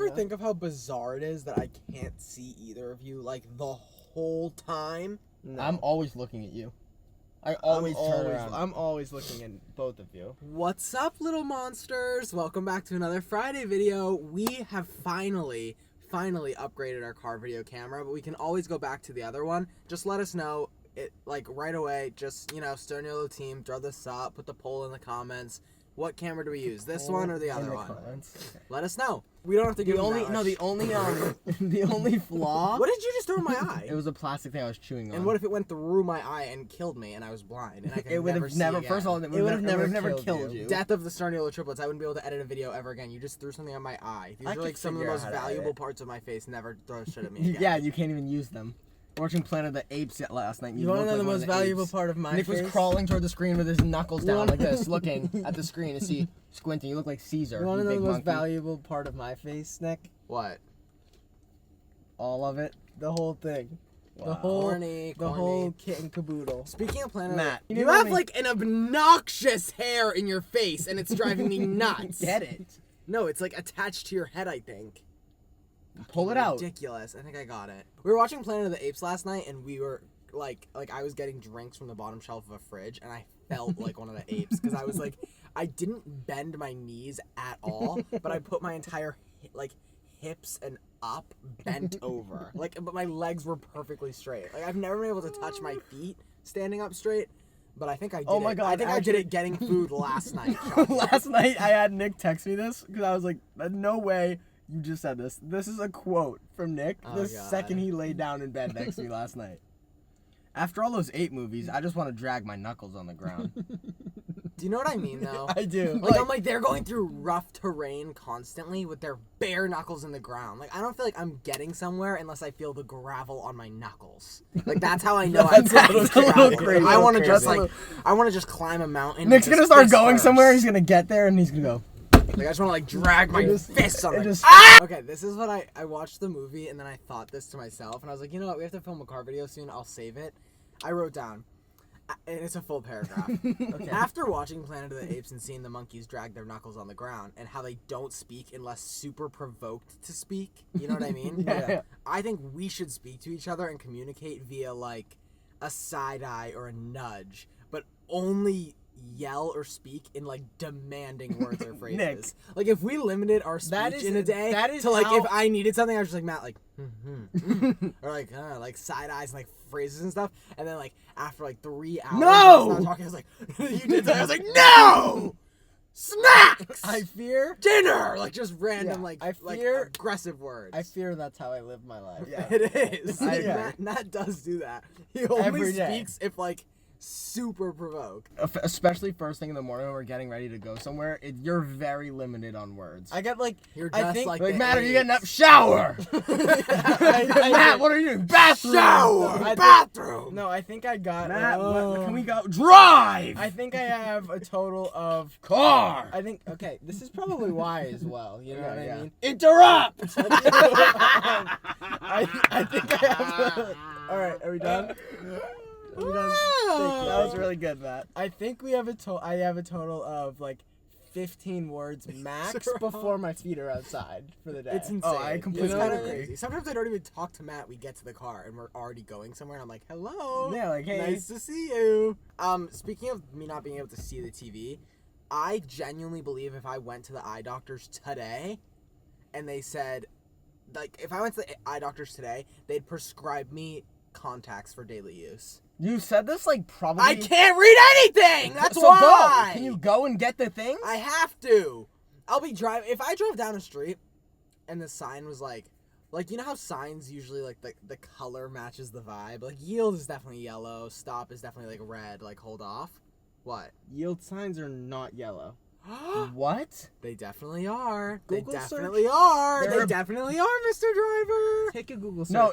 ever think of how bizarre it is that I can't see either of you, like, the whole time? No. I'm always looking at you. I always turn around. I'm always looking at both of you. What's up, little monsters? Welcome back to another Friday video. We have finally upgraded our car video camera, but we can always go back to the other one. Just let us know, right away. Just, Sturniolo team, throw this up, put the poll in the comments. What camera do we use? This one or the other one? Comments. Let us know. We don't have to give The only the only flaw. What did you just throw in my eye? It was a plastic thing I was chewing on. And what if it went through my eye and killed me and I was blind and I could never see again? First of all, it would have never killed you. Death of the Sturniolo Triplets. I wouldn't be able to edit a video ever again. You just threw something on my eye. These are like some of the most valuable parts of my face. Never throw shit at me again. Yeah, you can't even use them. Watching Planet of the Apes last night. You want to know the most valuable part of my face? Nick was crawling toward the screen with his knuckles down like this, looking at the screen to see, squinting. You look like Caesar. You want to know the most valuable part of my face, Nick? What? All of it? The whole thing. Wow. The whole corny. whole kit and caboodle. Speaking of Planet Matt, you have like an obnoxious hair in your face and it's driving me nuts. Get it? No, it's like attached to your head, I think. Pull it out. Ridiculous. I think I got it. We were watching Planet of the Apes last night, and we were like I was getting drinks from the bottom shelf of a fridge, and I felt like one of the apes because I was like, I didn't bend my knees at all, but I put my entire hips and up bent over, but my legs were perfectly straight. Like I've never been able to touch my feet standing up straight. But I think I did Oh my God, I think I did it getting food last night. Last night I had Nick text me this because I was like, no way. You just said this. This is a quote from Nick the second he laid down in bed next to me last night. After all those ape movies, I just want to drag my knuckles on the ground. Do you know what I mean, though? I do. I'm like, they're going through rough terrain constantly with their bare knuckles in the ground. Like, I don't feel like I'm getting somewhere unless I feel the gravel on my knuckles. Like, that's how I know I'm getting crazy. I want to just climb a mountain. Nick's going to start going somewhere. He's going to get there, and he's going to go. Like, I just want to, drag my fists on it. Okay, this is what I watched the movie, and then I thought this to myself, and I was like, you know what, we have to film a car video soon, I'll save it. I wrote down, and it's a full paragraph. Okay. After watching Planet of the Apes and seeing the monkeys drag their knuckles on the ground, and how they don't speak unless super provoked to speak, you know what I mean? Yeah. I think we should speak to each other and communicate via, like, a side eye or a nudge, but only yell or speak in like demanding words or phrases. Nick, like if we limited our speech in a day to like if I needed something, I was just like Matt, like or like side eyes and like phrases and stuff, and then like after like 3 hours I was not talking, I was like you did that. I was like no snacks. I fear dinner, like just random like aggressive words. I fear that's how I live my life. Yeah, it is. Matt does do that. He only speaks if like super provoked. Especially first thing in the morning when we're getting ready to go somewhere, you're very limited on words. I get like, you're just like Matt, are you getting up? Shower! Matt, what are you doing? Bathroom! Shower! Bathroom! No, I think I got... Matt, what can we go? Drive! I think I have a total of... Car! I think, okay, this is probably why as well, you know what I mean? Interrupt! I think I have... Alright, are we done? That was really good, Matt. I think we have I have a total of like 15 words max before my feet are outside for the day. It's insane. Oh, I completely crazy. Sometimes I don't even talk to Matt. We get to the car and we're already going somewhere. And I'm like, hello. Yeah, like, hey. Nice to see you. Speaking of me not being able to see the TV, I genuinely believe if I went to the eye doctors today and they said, like, if I went to the eye doctors today, they'd prescribe me contacts for daily use. You said this like probably... I can't read anything! That's so why! Go. Can you go and get the things? I have to. I'll be driving... If I drove down a street and the sign was like, you know how signs usually, like, the color matches the vibe? Like, yield is definitely yellow. Stop is definitely, like, red. Like, hold off. What? Yield signs are not yellow. What? They definitely are. Google they search? definitely are. They definitely are, Mr. Driver. Take a Google search. No,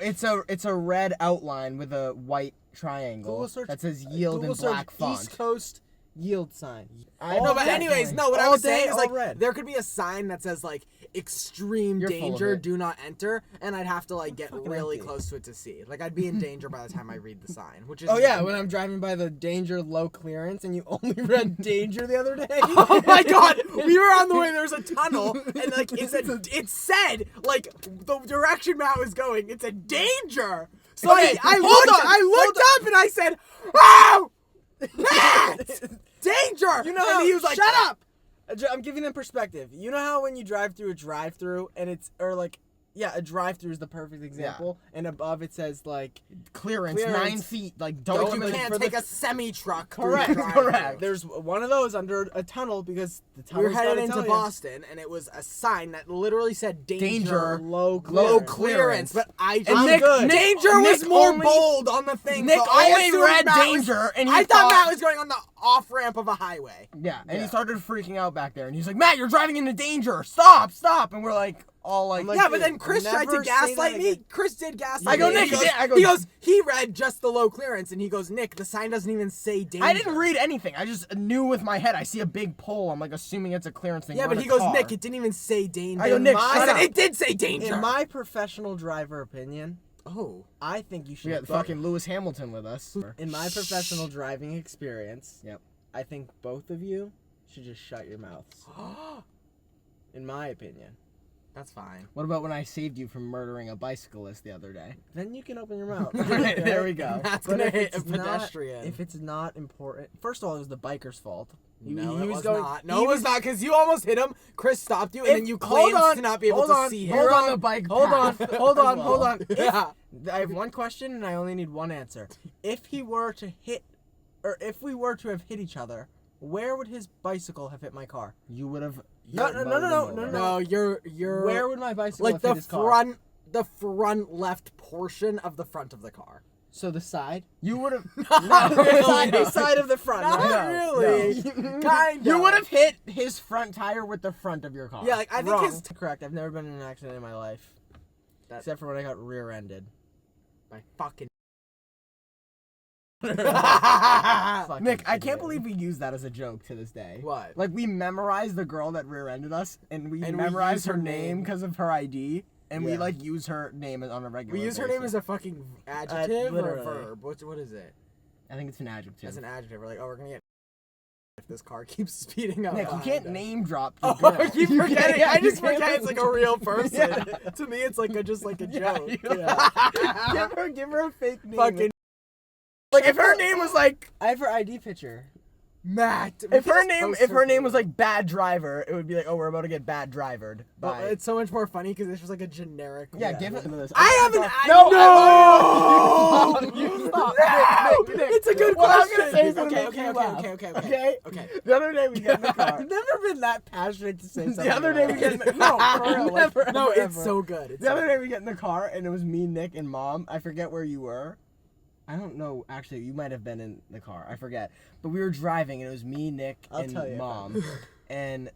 it's a red outline with a white triangle Google search, that says yield Google in black search font. East Coast Yield sign. No, but anyways, no. What I All was day, saying is all like red. there could be a sign that says like extreme You're full of danger, it. do not enter, and I'd have to like get fucking really empty. close to it to see. Like I'd be in danger by the time I read the sign, which is Oh yeah, when I'm driving by the danger low clearance and you only read danger the other day. Oh my god, we were on the way, there was a tunnel, and like it said like the direction Matt was going, it said danger. So Okay, I looked up and I said, "Oh, Matt, danger!" You know and how, he was like, "Shut up!" I'm giving them perspective. You know how when you drive through a drive-through and it's a drive-through is the perfect example, and above it says like Clearance 9 feet. Like don't Like you even- can't for take the- a semi-truck. correct, through the drive-thru. correct. There's one of those under a tunnel because the We were tunnel's headed gotta into tell you. Boston, and it was a sign that literally said danger, Low low clearance. clearance. But I just I'm Nick- good. danger was Nick more only- bold on the thing. Nick so I only assumed read Matt was- danger, and he I thought thought- Matt was going on the off ramp of a highway. Yeah, and Yeah. he started freaking out back there, and he's like, "Matt, you're driving into danger! Stop, stop!" And we're like, all like, I'm like, Yeah, but dude, then Chris tried to never say that gaslight me. again. Chris did gaslight I go, me. Nick, He goes, yeah, I go- he goes, he read just the low clearance, and he goes, Nick, the sign doesn't even say danger. I didn't read anything. I just knew with my head. I see a big pole. I'm like assuming it's a clearance thing. Yeah, We're but in he a goes, car. Nick, it didn't even say danger. I go, Nick, I shut said, up. it did say danger. In my professional driver opinion, Oh. I think you should. We got fucking Lewis Hamilton with us. In my professional driving experience, Yep. I think both of you should just shut your mouths. In my opinion. That's fine. What about when I saved you from murdering a bicyclist the other day? Then you can open your mouth. There we go. That's But gonna if hit a it's not- pedestrian. If it's not important, first of all, it was the biker's fault. No, he it was was going. not. No, it was not, because you almost hit him. Chris stopped you, and then you hold claimed on, to not be able hold to on, see hold him. You're on, on the bike Hold on, path hold as on, hold well. on. Yeah. I have one question, and I only need one answer. If he were to hit, or if we were to have hit each other, where would his bicycle have hit my car? You would have. No, no, no, no, no, no, No, you're Where would my bicycle like have the hit his car? the front left portion of the front of the car. So the side? You would have. Not the side of the front. Not no, really. no. Kind of. You would have hit his front tire with the front of your car. Yeah, like I think Wrong. his Correct. I've never been in an accident in my life. That- Except for when I got rear-ended. my fucking. Fucking Nick, I can't idiot. believe we use that as a joke to this day. What? Like we memorized the girl that rear-ended us, and we And we memorized use her her name name. because of her ID, and we Yeah. like use her name on a regular. We use her name basis. as a fucking adjective or a literally. verb. What is it? I think it's an adjective. As an adjective. We're like, oh, we're gonna get if this car keeps speeding up. Nick, you behind can't us. name drop. Oh, the girl. I keep You forgetting. can't- I just you can't- forget it's like a real person. Yeah. To me, it's like just like a Yeah, joke. you- give her a fake name. Fucking Like if her name was like, I have her ID picture. Matt. if her name was like bad driver, it would be like, oh, we're about to get bad drivered. But By... it's so much more funny because it's just like a generic. Yeah, give it to this. I haven't. No! You stop. No! Nick, It's a good well, I'm question. gonna say something Okay, to okay, make okay, you laugh. okay, okay, Okay? okay. The other day we get in the car. I've never been that passionate to say something. The other day we like get in that. the no, for real, like, Never. No, ever, it's ever. so good. It's The so other good. day we get in the car and it was me, Nick, and Mom. I forget where you were. I don't know. Actually, you might have been in the car. I forget. But we were driving and it was me, Nick, I'll and tell you if Mom. And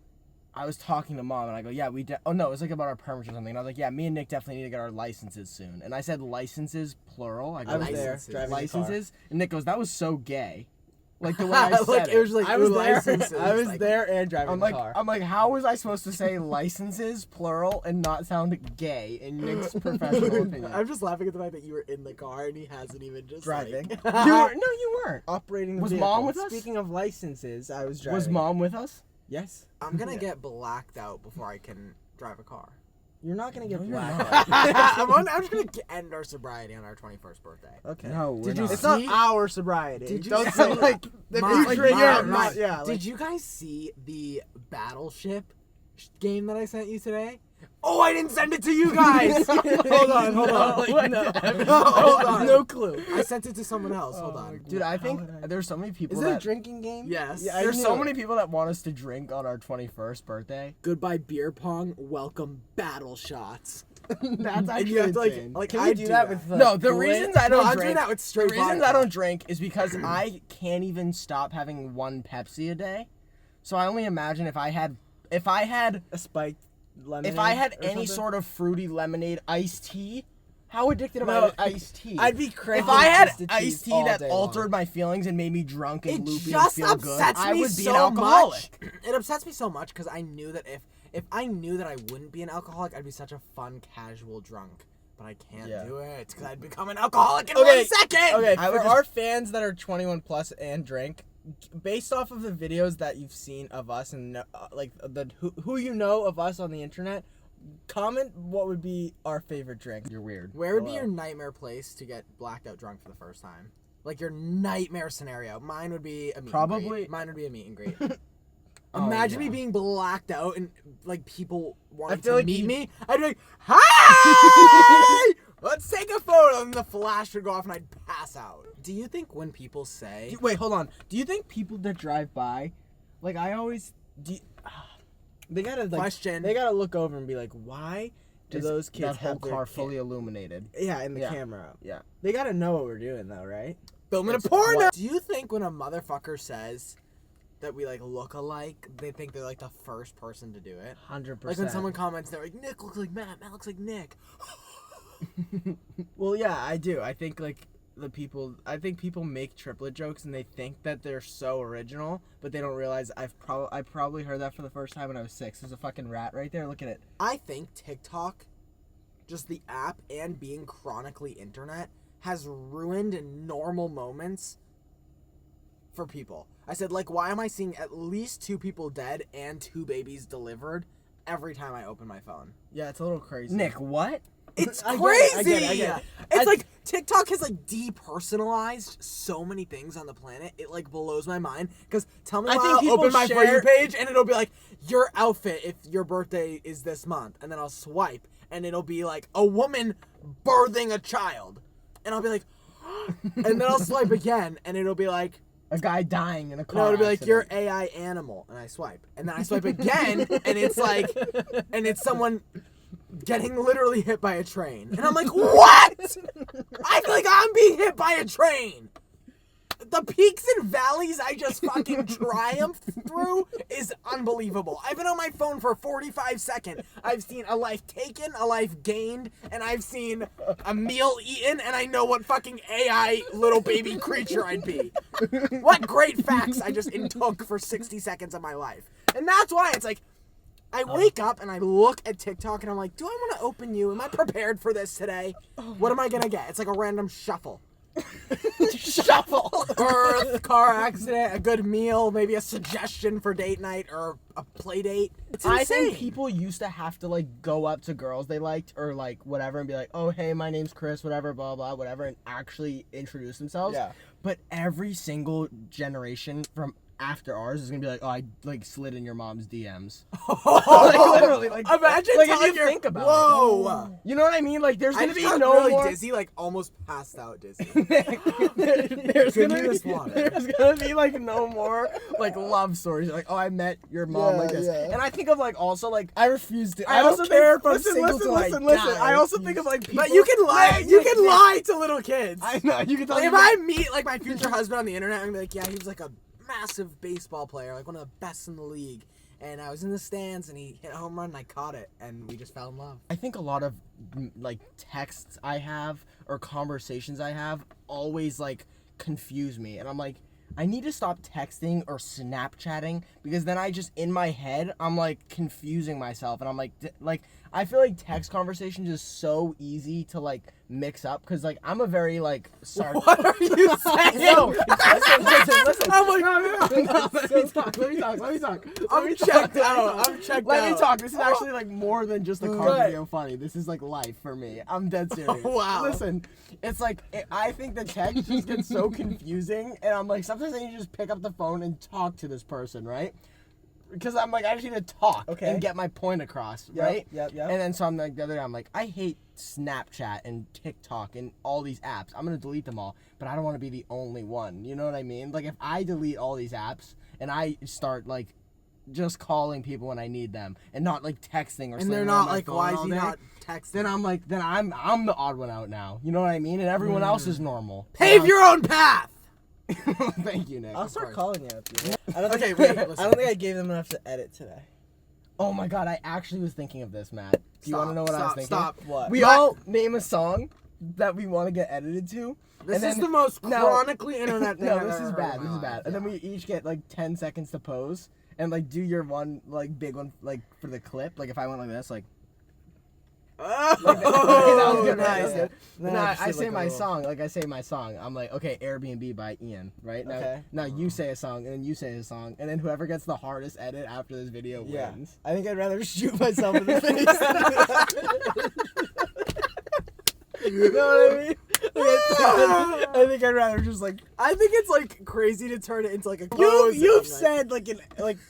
I was talking to Mom and I go, yeah, oh no, it was like about our permits or something. And I was like, yeah, me and Nick definitely need to get our licenses soon. And I said licenses, plural. I go, I was there Licenses. driving licenses. And Nick goes, that was so gay. Like the way I said like it. it was like I was ooh, there. licenses. I was Like, there and driving I'm the like, car. I'm like, how was I supposed to say licenses, plural, and not sound gay in Nick's professional opinion? I'm just laughing at the fact that you were in the car and he hasn't even just Driving. Like... You weren't. Operating the Was vehicle. Mom with us? Speaking of licenses, I was driving. Was Mom with us? Yes. I'm gonna get blacked out before I can drive a car. You're not gonna get No, you're blacked not. out. I'm just gonna end our sobriety on our 21st birthday. Okay. No, we're Did you not. It's not See? our sobriety. Did you Don't see- say like if Mine, you like, drink mine, it, mine. yeah. Like, Did you guys see the Battleship game that I sent you today? Oh, I didn't send it to you guys. hold on, hold on. No. Hold on. No clue. I sent it to someone else. Hold on. Dude, I think there's so many people Is it a that drinking game? Yes. Yeah, I there's knew so it. many people that want us to drink on our 21st birthday. Goodbye beer pong. Welcome battle shots. That's And actually you have to insane. like Can I we do that with No, the reasons I No, don't I'm doing drink. that with The straight reasons vodka. I don't drink is because I can't even stop having one Pepsi a day. So I only imagine if I had a spiked lemonade. any or something? sort of fruity lemonade iced tea, How addicted am I No, to iced tea? I'd be crazy If I had Twisted iced Teas tea all that day altered long. my feelings and made me drunk and It loopy just and feel good, upsets I me would be so an alcoholic. much. It upsets me so much because I knew that if I knew that I wouldn't be an alcoholic, I'd be such a fun, casual drunk. But I can't do it because I'd become an alcoholic in 1 second. Okay, I would for just- our fans that are 21 plus and drink, based off of the videos that you've seen of us and who you know of us on the internet, comment what would be our favorite drink. You're weird. Where would be Hello. your nightmare place to get blacked out drunk for the first time? Like your nightmare scenario. Mine would be a meet and Probably- greet. Mine would be a meet and greet. Oh, Imagine yeah. me being blacked out and like people wanting feel to like meet you- me. I'd be like, "Hi, let's take a photo," and the flash would go off and I'd pass out. Do you think when people say, Wait, hold on. Do you think people that drive by, like I always, they gotta like, Question. they gotta look over and be like, why do Is those kids that whole have their car fully illuminated? Yeah, and the Yeah. camera up. Yeah. They gotta know what we're doing though, right? filming a It's porno? what- Do you think when a motherfucker says that we like look alike, they think they're like the first person to do it? 100%. Like when someone comments, they're like, "Nick looks like Matt. Matt looks like Nick." Well, yeah, I do. I think like I think people make triplet jokes and they think that they're so original, but they don't realize I probably heard that for the first time when I was 6. There's a fucking rat right there. Look at it. I think TikTok, just the app and being chronically internet, has ruined normal moments for people. I said, like, why am I seeing at least 2 people dead and 2 babies delivered every time I open my phone? Yeah, it's a little crazy. Nick, what? It's I crazy. get it, I get it. It's like TikTok has like depersonalized so many things on the planet. It like blows my mind. Because tell me I why think I'll people open my For You share- page and it'll be like your outfit if your birthday is this month, and then I'll swipe and it'll be like a woman birthing a child, and I'll be like, and then I'll swipe again and it'll be like. A guy dying in a car. No, it'll be like accident. your AI animal, and I swipe, and then I swipe again, and it's like, and it's someone getting literally hit by a train, and I'm like, what? I feel like I'm being hit by a train. The peaks and valleys I just fucking triumphed through is unbelievable. I've been on my phone for 45 seconds. I've seen a life taken, a life gained, and I've seen a meal eaten, and I know what fucking AI little baby creature I'd be. What great facts I just intook for 60 seconds of my life. And that's why it's like, I wake up and I look at TikTok and I'm like, do I want to open you? Am I prepared for this today? What am I going to get? It's like a random shuffle. Shuffle. Birth, car accident, a good meal, maybe a suggestion for date night or a play date. It's insane. I think people used to have to like go up to girls they liked or like whatever and be like, "Oh, hey, my name's Chris," whatever, blah blah, whatever, and actually introduce themselves. Yeah. But every single generation from after ours is gonna be like, "Oh, I like slid in your mom's DMs." Like literally, like Imagine like if telling you your, think about whoa. it. You know what I mean? Like there's I gonna just be got no really more. dizzy, like almost passed out dizzy. there's Give gonna me be this water. there's gonna be like no more like love stories. Like, oh, I met your mom Yeah, like this, yeah. and I think of like also like I refuse to. I I don't also care think, if I'm listen, single listen, till listen, I listen. die. I also think of like people. But you can lie. Yeah, You yeah, can yeah. lie to little kids. I know you can tell. Like, me if I meet like my future husband on the internet and be like, yeah, he was like a massive baseball player, like one of the best in the league, and I was in the stands and he hit a home run and I caught it and we just fell in love. I think a lot of like texts I have or conversations I have always like confuse me, and I'm like, I need to stop texting or Snapchatting because then I just in my head I'm like confusing myself, and I'm like I feel like text conversations is so easy to like mix up because like I'm a very like sorry. What are you saying? No, listen. I'm like, No, let me talk. I'm checked out. I'm checked Let out. me talk. This is actually like more than just a car Good. video funny. This is like life for me. I'm dead serious. Wow. Listen, it's like I think the text just gets so confusing, and I'm like sometimes I need to just pick up the phone and talk to this person, right? Because I'm like I just need to talk Okay. and get my point across, Yep, right? yep. And then so I'm like the other day I'm like I hate Snapchat and TikTok and all these apps. I'm gonna delete them all, but I don't want to be the only one. You know what I mean? Like if I delete all these apps and I start like just calling people when I need them and not like texting or And sitting they're on not my like, phone why is all he day, not texting? then I'm like I'm the odd one out now. You know what I mean? And everyone else is normal. Pave your own path. Thank you, Nick. I'll Of start course. calling you up. Dude. I don't Okay, think, wait, I listen. don't think I gave them enough to edit today. Oh my god, I actually was thinking of this, Matt. Do you want to know what I was thinking? Stop. What? We all name a song that we want to get edited to. This and is then- the most no, chronically internet thing No, I've this ever is heard bad. in This my is bad. life. And then Yeah. we each get like 10 seconds to pose and like do your one like big one like for the clip. Like if I went like this, like. Oh, that was good, right? nice. That was good. Then No, I I just did, say like, a my little- song. Like I say my song. I'm like, okay, Airbnb by Ian, right? Now, Okay. now you say a song, and then you say a song, and then whoever gets the hardest edit after this video Yeah. wins. I think I'd rather shoot myself in the face. You know what I mean? I think I'd rather just like I think it's like crazy to turn it into like a close. you've said like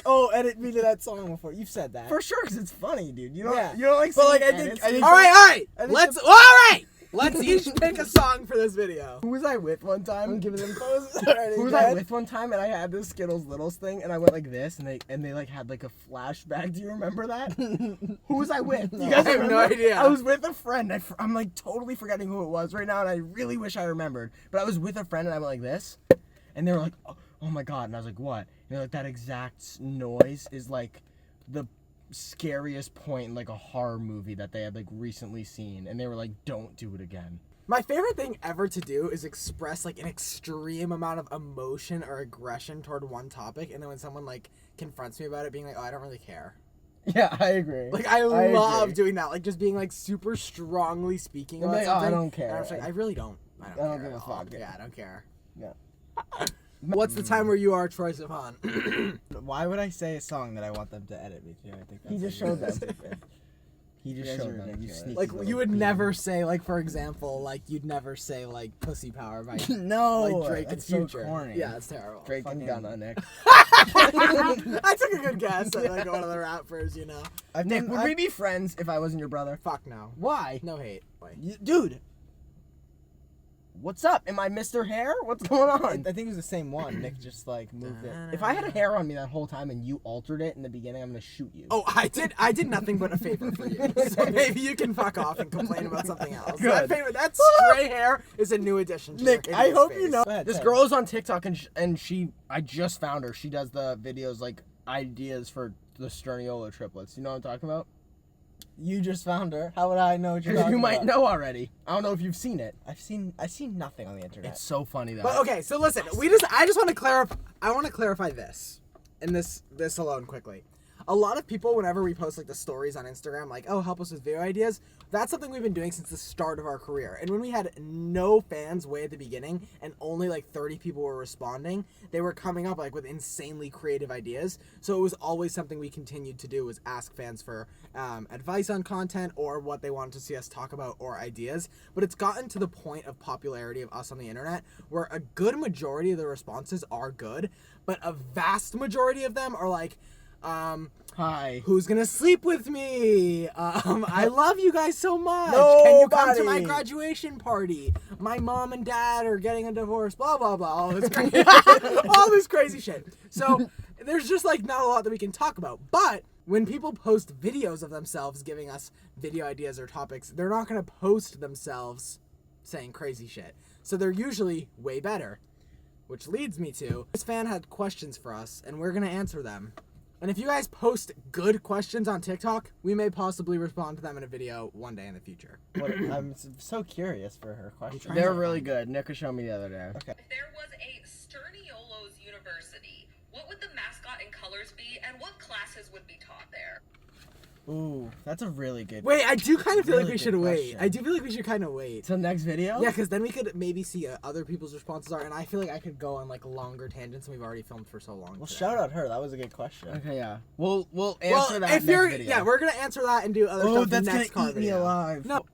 oh edit me to that song before. You've said that. For sure, because it's funny, dude. You don't, Yeah. you don't like. But, like, seeing I think- edits, I think- dude. All right. I think Let's each pick a song for this video. Who was I with one time? I'm giving them poses. Alright, Who was go I ahead. with one time, and I had this Skittles Littles thing, and I went like this, and they like had like a flashback. Do you remember that? Who was I with? You guys I have no remember? idea. I was with a friend. I'm like totally forgetting who it was right now, and I really wish I remembered. But I was with a friend, and I went like this, and they were like, "Oh my god!" And I was like, "What?" And they're like, "That exact noise is like the scariest point in like a horror movie that they had like recently seen," and they were like, "Don't do it again." My favorite thing ever to do is express like an extreme amount of emotion or aggression toward one topic, and then when someone like confronts me about it, being like, "Oh, I don't really care." Yeah, I agree. Like I agree. love doing that, like just being like super strongly speaking I'm about like, "Oh, I something. don't care." And I'm just like, I really don't. I I don't don't care give a at all. fuck. Yeah, I don't care. Yeah. What's the time where you are Troy Sivan? Why would I say a song that I want them to edit me to? I think He that's just showed them. stupid. He You just guys are showed them. You ridiculous. sneaky Like little you would bean. never say, like for example, like you'd never say like "Pussy Power" by No, like Drake and that's so Future. corny. Yeah, it's terrible. Drake and Fucking- Gunna, Nick. I took a good guess at like one of the rappers, you know. I've Nick, done- would I- we be friends if I wasn't your brother? Fuck no. Why? No hate. Like, Dude, What's up? Am I Mr. Hair? What's going I on? think it was the same one. Nick just like moved it. If I had a hair on me that whole time and you altered it in the beginning, I'm gonna shoot you. oh, I did nothing but a favor for you. So maybe you can fuck off and complain about something else. That Good. favor, that stray hair is a new addition to Nick, your I idiot hope space. you know. This girl is on TikTok and I just found her. She does the videos like ideas for the Sturniolo triplets. You know what I'm talking about? You just found her. How would I know what you're Because talking you might about? know already. I don't know if you've seen it. I've seen nothing on the internet. It's so funny though. But okay, so listen, I just want to clarify. I want to clarify this, and this alone quickly. A lot of people, whenever we post like the stories on Instagram, like, oh, help us with video ideas. That's something we've been doing since the start of our career. And when we had no fans way at the beginning, and only like 30 people were responding, they were coming up like with insanely creative ideas. So it was always something we continued to do, was ask fans for advice on content or what they wanted to see us talk about or ideas. But it's gotten to the point of popularity of us on the internet where a good majority of the responses are good, but a vast majority of them are like, Hi. who's gonna sleep with me? I love you guys so much. Can you come to my Nobody. graduation party? My mom and dad are getting a divorce. Blah blah blah. All this crazy, all this crazy shit. So there's just like not a lot that we can talk about. But when people post videos of themselves giving us video ideas or topics, they're not gonna post themselves saying crazy shit. So they're usually way better. Which leads me to, this fan had questions for us, and we're gonna answer them. And if you guys post good questions on TikTok, we may possibly respond to them in a video one day in the future. I'm so curious for her question. They're really good. Nick was showing me the other day. Okay. If there was a Sturniolo's University, what would the mascot and colors be, and what classes would be taught there? Ooh, that's a really good. Wait, I do kind of feel like Really we should good wait. question. I do feel like we should kind of wait. So next video? Yeah, because then we could maybe see other people's responses are, and I feel like I could go on like longer tangents than we've already filmed for so long. Well, today. shout out her. That was a good question. Okay, yeah. We'll answer Well, that if next you're, video. yeah, we're gonna answer that and do other Oh, stuff that's next gonna car eat me video. alive. No,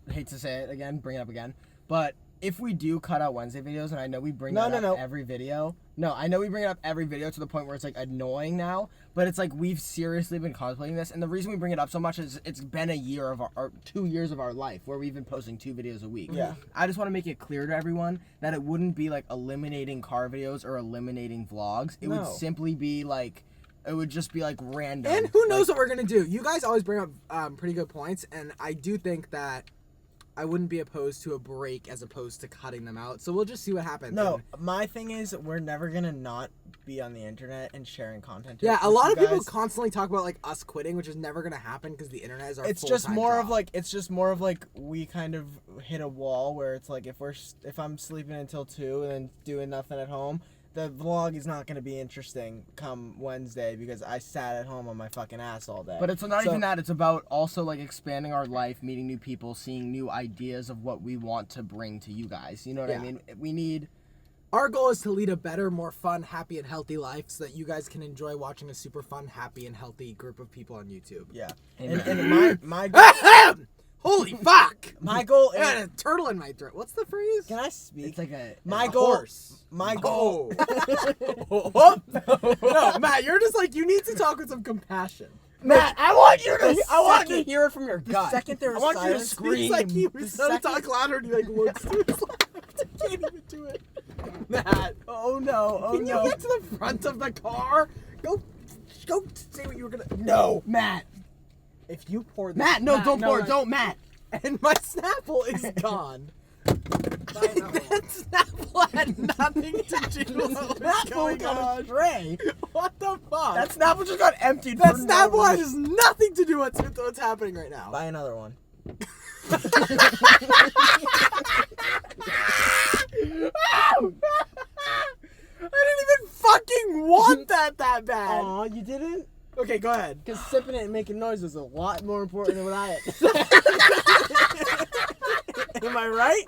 I hate to say it again, bring it up again, but if we do cut out Wednesday videos, and I know we bring No, that no, up no. every video. No, I know we bring it up every video to the point where it's like annoying now, but it's like we've seriously been contemplating this, and the reason we bring it up so much is it's been a year of our 2 years of our life where we've been posting 2 videos a week. Yeah. I just want to make it clear to everyone that it wouldn't be like eliminating car videos or eliminating vlogs. It would No. simply be like, it would just be like random. and who knows Like, what we're gonna do? You guys always bring up pretty good points, and I do think that I wouldn't be opposed to a break as opposed to cutting them out. So we'll just see what happens. No, my thing is we're never gonna not be on the internet and sharing content. Yeah, a with lot you of people guys. constantly talk about like us quitting, which is never gonna happen because the internet is our. It's full-time just more job. of like we kind of hit a wall where it's like if I'm sleeping until 2 and then doing nothing at home, the vlog is not going to be interesting come Wednesday because I sat at home on my fucking ass all day. But it's not even that. It's about also like expanding our life, meeting new people, seeing new ideas of what we want to bring to you guys. You know what I mean? We need. Our goal is to lead a better, more fun, happy, and healthy life so that you guys can enjoy watching a super fun, happy, and healthy group of people on YouTube. Yeah. Amen. And my goal, Holy fuck! my goal I got is, a turtle in my throat. What's the phrase? can I speak? It's like a My a goal- horse. My goal. No, Matt, you're just like, you need to talk with some compassion. Matt, I want you to. I want to second- hear it from your The gut. second there I was want you to silence, scream. It's like he was The so second- talk louder and he like looks to his left. I can't even do it. Matt, Oh no! Oh can no! you get to the front of the car? Go say what you were gonna. No, Matt. If you pour this. Matt, no, don't pour. Don't, Matt. And my Snapple is gone. That Snapple had nothing to do with what was going on. Stray. What the fuck? That Snapple just got emptied. That for no Snapple has reason. nothing to do with what's happening right now. Buy another one. I didn't even fucking want that bad. Aw, you didn't? Okay, go ahead. Because sipping it and making noise is a lot more important than what I Am I right?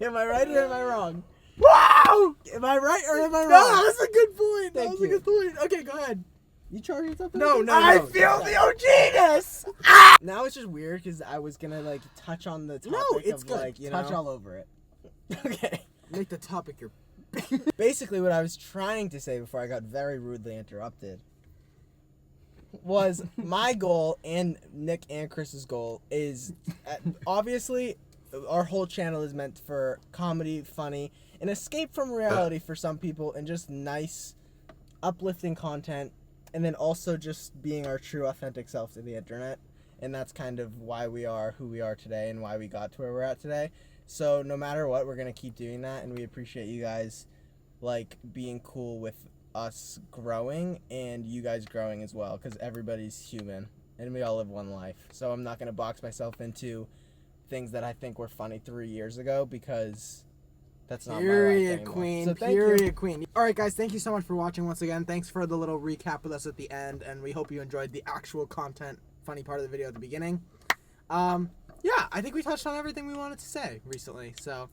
Am I right or am I wrong? Wow! Am I right or am I wrong? No, that's a good point. That Thank was you. a good point. Okay, go ahead. You charging something? No, no, I no. feel the OGness. Now it's just weird because I was gonna like touch on the topic No, it's of good. like, you Touch know. all over it. Okay. Make the topic your. Basically, what I was trying to say before I got very rudely interrupted was my goal and Nick and Chris's goal is obviously our whole channel is meant for comedy, funny, an escape from reality for some people, and just nice, uplifting content, and then also just being our true, authentic self to the internet. And that's kind of why we are who we are today and why we got to where we're at today. So no matter what, we're going to keep doing that, and we appreciate you guys, like, being cool with us growing and you guys growing as well, because everybody's human, and we all live one life. So I'm not going to box myself into things that I think were funny 3 years ago, because that's not my life Period, anymore. queen. So thank Period, you. queen. All right, guys. Thank you so much for watching once again. Thanks for the little recap with us at the end, and we hope you enjoyed the actual content, funny part of the video at the beginning. Yeah, I think we touched on everything we wanted to say recently. So,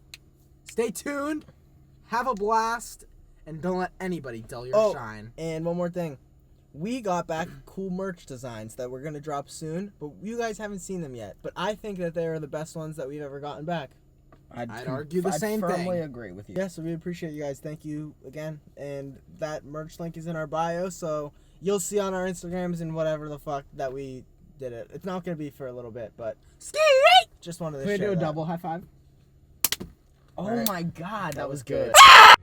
stay tuned, have a blast, and don't let anybody dull your shine. And one more thing. We got back cool merch designs that we're going to drop soon, but you guys haven't seen them yet. But I think that they are the best ones that we've ever gotten back. I'd argue the same I'd firmly thing. agree with you. Yeah, so we appreciate you guys. Thank you again. And that merch link is in our bio, so you'll see on our Instagrams and whatever the fuck that we did it. It's not going to be for a little bit, but just wanted to Can we share do a that. double high five? Oh Alright. my god, that was good. good.